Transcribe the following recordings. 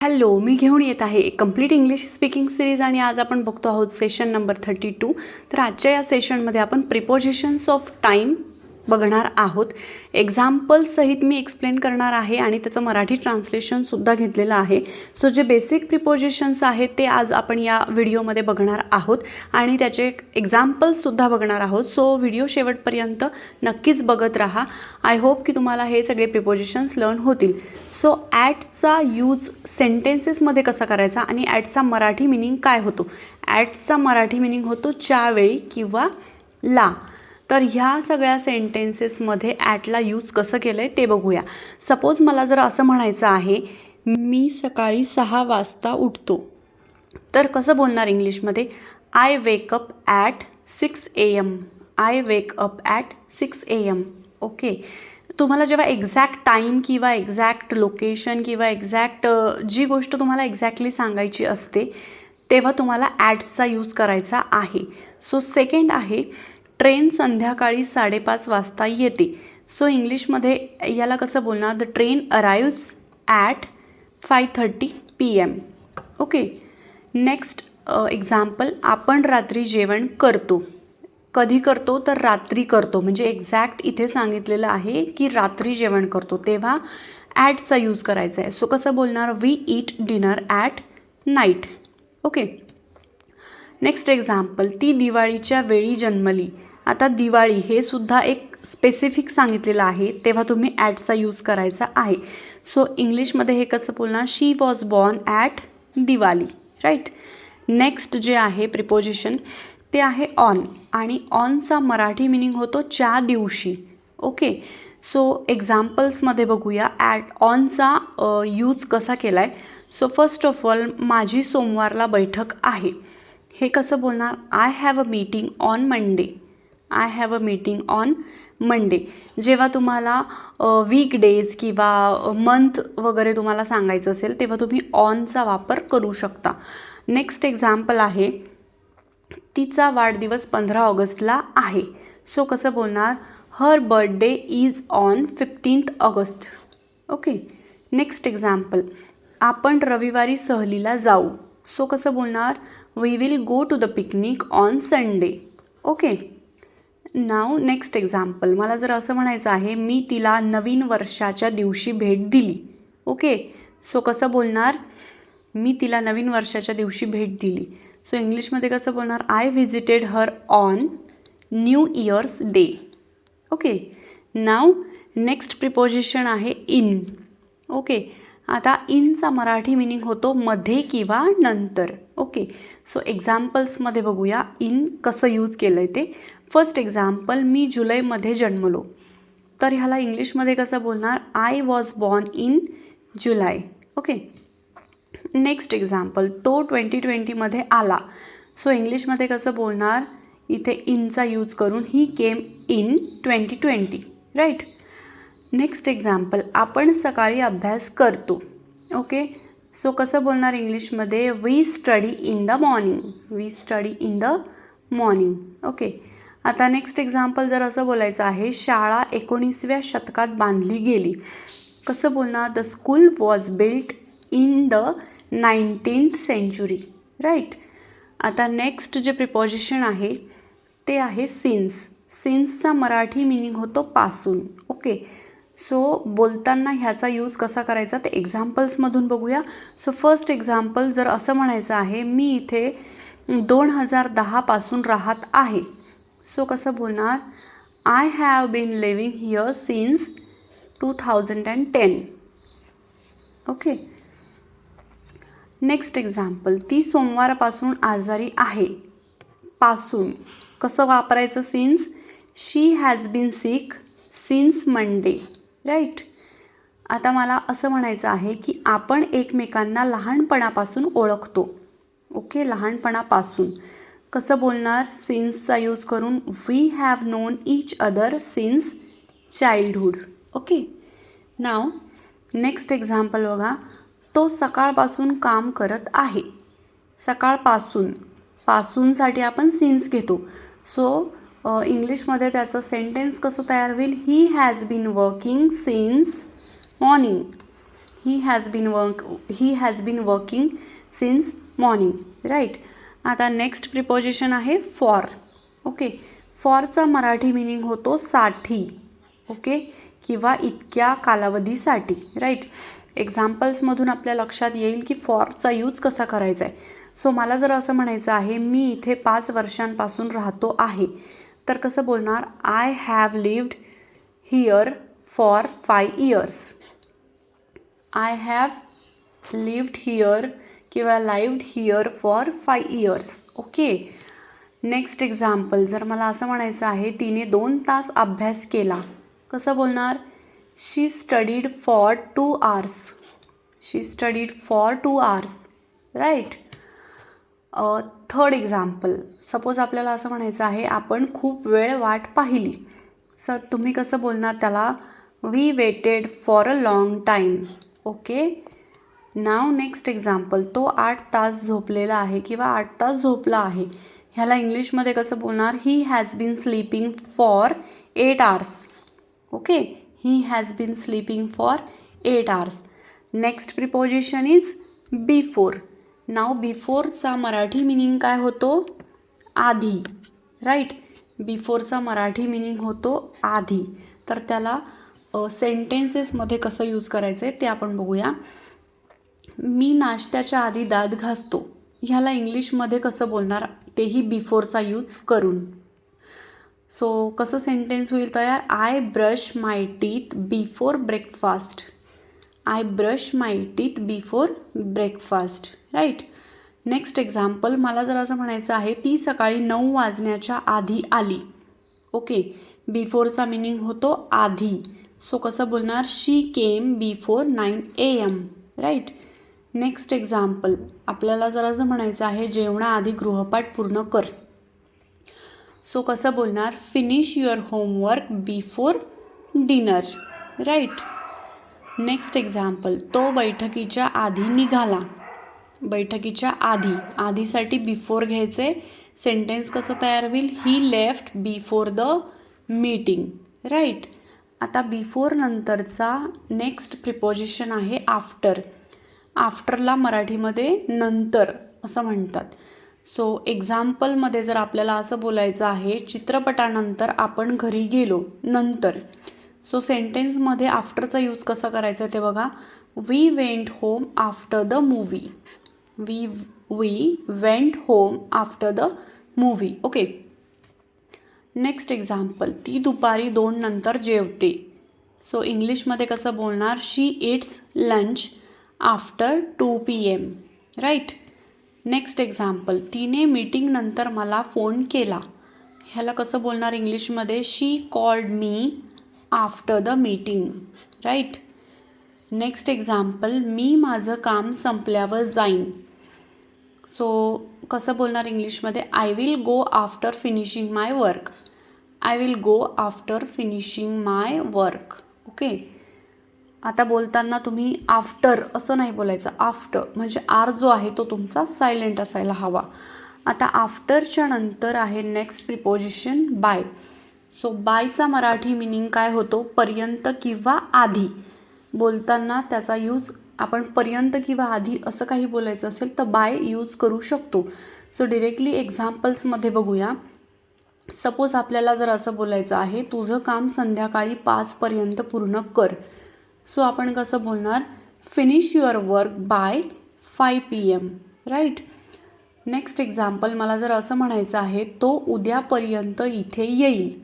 Hello, मी घेऊन येत आहे कंप्लीट इंग्लिश स्पीकिंग सिरीज आणि आज आपण बघतो आहोत सेशन नंबर 32. तर आजच्या या सेशनमध्ये आपण प्रिपोजिशन्स ऑफ टाईम बघणार आहोत. एक्झाम्पल्ससहित मी एक्सप्लेन करणार आहे आणि त्याचं मराठी ट्रान्सलेशनसुद्धा घेतलेलं आहे. सो जे बेसिक प्रिपोजिशन्स आहेत ते आज आपण या व्हिडिओमध्ये बघणार आहोत आणि त्याचे एक्झाम्पल्ससुद्धा बघणार आहोत. सो व्हिडिओ शेवटपर्यंत नक्कीच बघत राहा. आय होप की तुम्हाला हे सगळे प्रिपोजिशन्स लर्न होतील. सो ॲटचा यूज सेंटेन्सेसमध्ये कसा करायचा आणि ॲटचा मराठी मिनिंग काय होतो. ॲटचा मराठी मिनिंग होतो ज्यावेळी किंवा ला. तर ह्या सगळ्या सेंटेन्सेसमध्ये ॲटला यूज कसं केलं आहे ते बघूया. सपोज मला जर असं म्हणायचं आहे मी सकाळी 6 वाजता उठतो, तर कसं बोलणार इंग्लिशमध्ये. I wake up at 6 AM. I wake up at 6 AM. Okay. तुम्हाला जेव्हा एक्झॅक्ट टाईम किंवा एक्झॅक्ट लोकेशन किंवा एक्झॅक्ट जी गोष्ट तुम्हाला एक्झॅक्टली सांगायची असते तेव्हा तुम्हाला ॲटचा यूज करायचा आहे. सो सेकंड आहे ट्रेन संध्याकाळी 5:30 वाजता येते. सो इंग्लिशमध्ये याला कसं बोलणार. The train arrives at 5:30 PM. Okay. Next example आपण रात्री जेवण करतो. कधी करतो तर रात्री करतो, म्हणजे एक्झॅक्ट इथे सांगितलेलं आहे की रात्री जेवण करतो तेव्हा ॲटचा यूज करायचा आहे. सो कसं बोलणार. We eat dinner at night. Okay. Next example ती दिवाळीच्या वेळी जन्मली. आता दिवाळी हे सुद्धा एक स्पेसिफिक सांगितलेलं आहे तेव्हा तुम्ही ॲटचा यूज करायचा आहे. सो इंग्लिशमध्ये हे कसं बोलणार. She was born at Diwali. Right. Next जे आहे प्रिपोजिशन ते आहे ऑन आणि ऑनचा मराठी मिनिंग होतो च्या दिवशी. ओके. सो एक्झाम्पल्समध्ये बघूया ऑनचा यूज कसा केला आहे. सो फर्स्ट ऑफ ऑल माझी सोमवारला बैठक आहे. हे कसं बोलणार. I have a meeting on Monday. I have a meeting on Monday. जेव्हा तुम्हाला वीकडेज किंवा मंथ वगैरे तुम्हाला सांगायचं असेल तेव्हा तुम्ही ऑनचा वापर करू शकता. नेक्स्ट एक्झाम्पल आहे तिचा वाढदिवस 15 ऑगस्टला आहे. सो कसं बोलणार. Her birthday is on 15th August. Okay. Next example आपण रविवारी सहलीला जाऊ. सो कसं बोलणार. We will go to the picnic on Sunday. Okay. Now next example मला जर असं म्हणायचं आहे मी तिला नवीन वर्षाच्या दिवशी भेट दिली. ओके. सो कसं बोलणार. मी तिला नवीन वर्षाच्या दिवशी भेट दिली. सो इंग्लिशमध्ये कसं बोलणार. I visited her on new years day. Okay. Now next preposition आहे इन. ओके. आता इनचा मराठी मिनिंग होतो मध्ये किंवा नंतर. ओके. सो एक्झाम्पल्समध्ये बघूया इन कसं यूज केलं आहे ते. फर्स्ट एक्झाम्पल मी जुलैमध्ये जन्मलो. तर ह्याला इंग्लिशमध्ये कसं बोलणार. I was born in July. Okay. Next example तो 2020मध्ये आला. सो इंग्लिशमध्ये कसं बोलणार. इथे इनचा यूज करून he came in 2020. Right. Next example आपण सकाळी अभ्यास करतो. ओके. सो कसं बोलणार इंग्लिशमध्ये. We study in the morning. We study in the morning. Okay. आता नेक्स्ट एक्झाम्पल जर असं बोलायचं आहे शाळा 19व्या शतकात बांधली गेली. कसं बोलणार. The school was built in the 19th century. Right. आता नेक्स्ट जे प्रिपोजिशन आहे ते आहे सिन्स. सिन्सचा मराठी मिनिंग होतो पासून. ओके. सो बोलताना ह्याचा यूज कसा करायचा ते एक्झाम्पल्समधून बघूया. सो फर्स्ट एक्झाम्पल जर असं म्हणायचं आहे मी इथे 2010 पासून राहत आहे. सो कसं बोलणार. I have been living here since 2010. Okay. Next example ती सोमवारपासून आजारी आहे. पासून कसं वापरायचं. Since. She has been sick since Monday. Right. आता मला असं म्हणायचं आहे की आपण एकमेकांना लहानपणापासून ओळखतो. ओके. लहानपणापासून कसं बोलणार. सिन्सचा यूज करून we have known each other since childhood. Okay. Now next example बघा. तो सकाळपासून काम करत आहे. सकाळपासून पासूनसाठी आपण सिन्स घेतो. सो इंग्लिशमध्ये त्याचं सेंटेन्स कसं तयार होईल. He has been working since morning. He has been working since morning, right. आता नेक्स्ट प्रिपोजिशन आहे फॉर. ओके, फॉरचा मराठी मिनिंग होतो साठी. ओके, किंवा इतक्या कालावधीसाठी, राईट. एक्झाम्पल्समधून आपल्या लक्षात येईल की फॉरचा यूज कसा करायचा आहे. सो मला जर असं म्हणायचं आहे मी इथे 5 वर्षांपासून राहतो आहे, तर कसं बोलणार? I have lived here for 5 years. I have lived here किंवा lived here for 5 years. Okay. Next example, जर मला असं म्हणायचं आहे तिने 2 तास अभ्यास केला, कसं बोलणार? She studied for 2 hours. She studied for 2 hours, right. Third example, suppose आपल्याला असं म्हणायचं आहे आपण खूप वेळ वाट पाहिली, सर तुम्ही कसं बोलणार त्याला? We waited for a long time. Okay. Now next example, तो 8 तास झोपलेला आहे किंवा 8 तास झोपला आहे, ह्याला इंग्लिशमध्ये कसं बोलणार? He has been sleeping for 8 hours. Okay, he has been sleeping for 8 hours. Next preposition is before. Now बिफोरचा मराठी मिनिंग काय होतो? आधी, राईट. बिफोरचा मराठी मिनिंग होतो आधी. तर त्याला सेंटेन्सेसमध्ये कसं यूज करायचं आहे ते आपण बघूया. मी नाश्त्याच्या आधी दात घासतो, ह्याला इंग्लिशमध्ये कसं बोलणार? तेही बिफोरचा यूज करून. सो कसं सेंटेन्स होईल तयार? I brush my teeth before breakfast. I brush my teeth before breakfast, right. Next example, मला जर असं म्हणायचं आहे ती सकाळी 9 वाजण्याच्या आधी आली. ओके, बिफोरचा मिनिंग होतो आधी. सो कसं बोलणार? She came before 9 AM, right. Next example, आपल्याला जर असं म्हणायचं आहे जेवणाआधी गृहपाठ पूर्ण कर. सो कसं बोलणार? Finish your homework before dinner, right. Next example, तो बैठकीच्या आधी निघाला. बैठकीच्या आधी, आधीसाठी बिफोर घ्यायचे. सेंटेन्स कसं तयार होईल? He left before the meeting, right. आता बिफोर नंतरचा नेक्स्ट प्रिपोजिशन आहे आफ्टर. आफ्टरला मराठीमध्ये नंतर असं म्हणतात. सो एक्झाम्पलमध्ये जर आपल्याला असं बोलायचं आहे चित्रपटानंतर आपण घरी गेलो नंतर, सो सेंटेन्समध्ये आफ्टरचा यूज कसा करायचा ते बघा. We went home after the movie. We went home after the movie. Okay. Next example, ती दुपारी 2 नंतर जेवते. सो इंग्लिशमध्ये कसं बोलणार? She eats lunch after 2 PM, right. Next example, तिने मीटिंगनंतर मला फोन केला, ह्याला कसं बोलणार इंग्लिशमध्ये? She called me after the meeting, right. Next example, मी माझं काम संपल्यावर जाईन. सो कसं बोलणार इंग्लिशमध्ये? I will go after finishing my work. I will go after finishing my work. Okay. आता बोलताना तुम्ही आफ्टर असं नाही बोलायचं, आफ्टर म्हणजे आर जो आहे तो तुमचा सायलेंट असायला हवा. आता आफ्टरच्या नंतर आहे नेक्स्ट प्रिपोजिशन बाय. सो बायचा मराठी मिनिंग काय होतो? पर्यंत किंवा आधी. बोलताना त्याचा यूज आपण पर्यंत किंवा आधी असं काही बोलायचं असेल तर बाय यूज करू शकतो. सो डिरेक्टली एक्झाम्पल्समध्ये बघूया. सपोज आपल्याला जर असं बोलायचं आहे तुझं काम संध्याकाळी 5 पर्यंत पूर्ण कर. सो आपण कसं बोलणार? Finish your work by 5 PM, right. Next example, मला जर असं म्हणायचं आहे तो उद्यापर्यंत इथे येईल.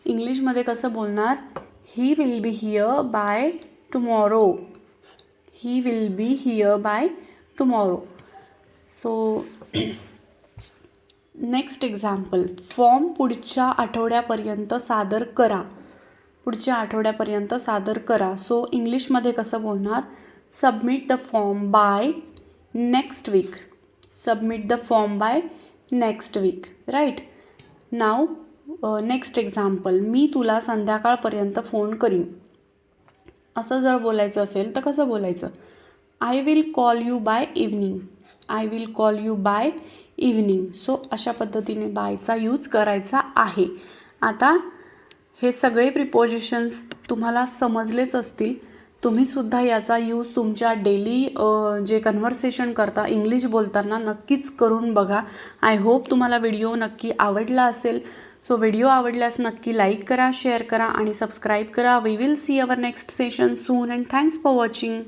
इंग्लिशमध्ये कसं बोलणार? He will be here by tomorrow. He will be here by tomorrow. So next example, form पुढच्या आठवड्यापर्यंत सादर करा. पुढच्या आठवड्यापर्यंत सादर करा. सो इंग्लिशमध्ये कसं बोलणार? Submit the form by next week. Submit the form by next week, right. Now next example, मी तुला संध्याकाळपर्यंत फोन करीन. असं जर बोलायचं असेल तर कसं बोलायचं? I will call you by evening. I will call you by evening. So अशा पद्धतीने बायचा यूज करायचा आहे. आता हे सगळे प्रिपोजिशन्स तुम्हाला समजलेच असतील. तुम्हीसुद्धा याचा यूज तुमच्या डेली जे कन्व्हर्सेशन करता इंग्लिश बोलताना नक्कीच करून बघा. आय होप तुम्हाला व्हिडिओ नक्की आवडला असेल. सो व्हिडिओ आवडल्यास नक्की लाईक करा, शेअर करा आणि सबस्क्राईब करा. We will see our next session soon and thanks for watching.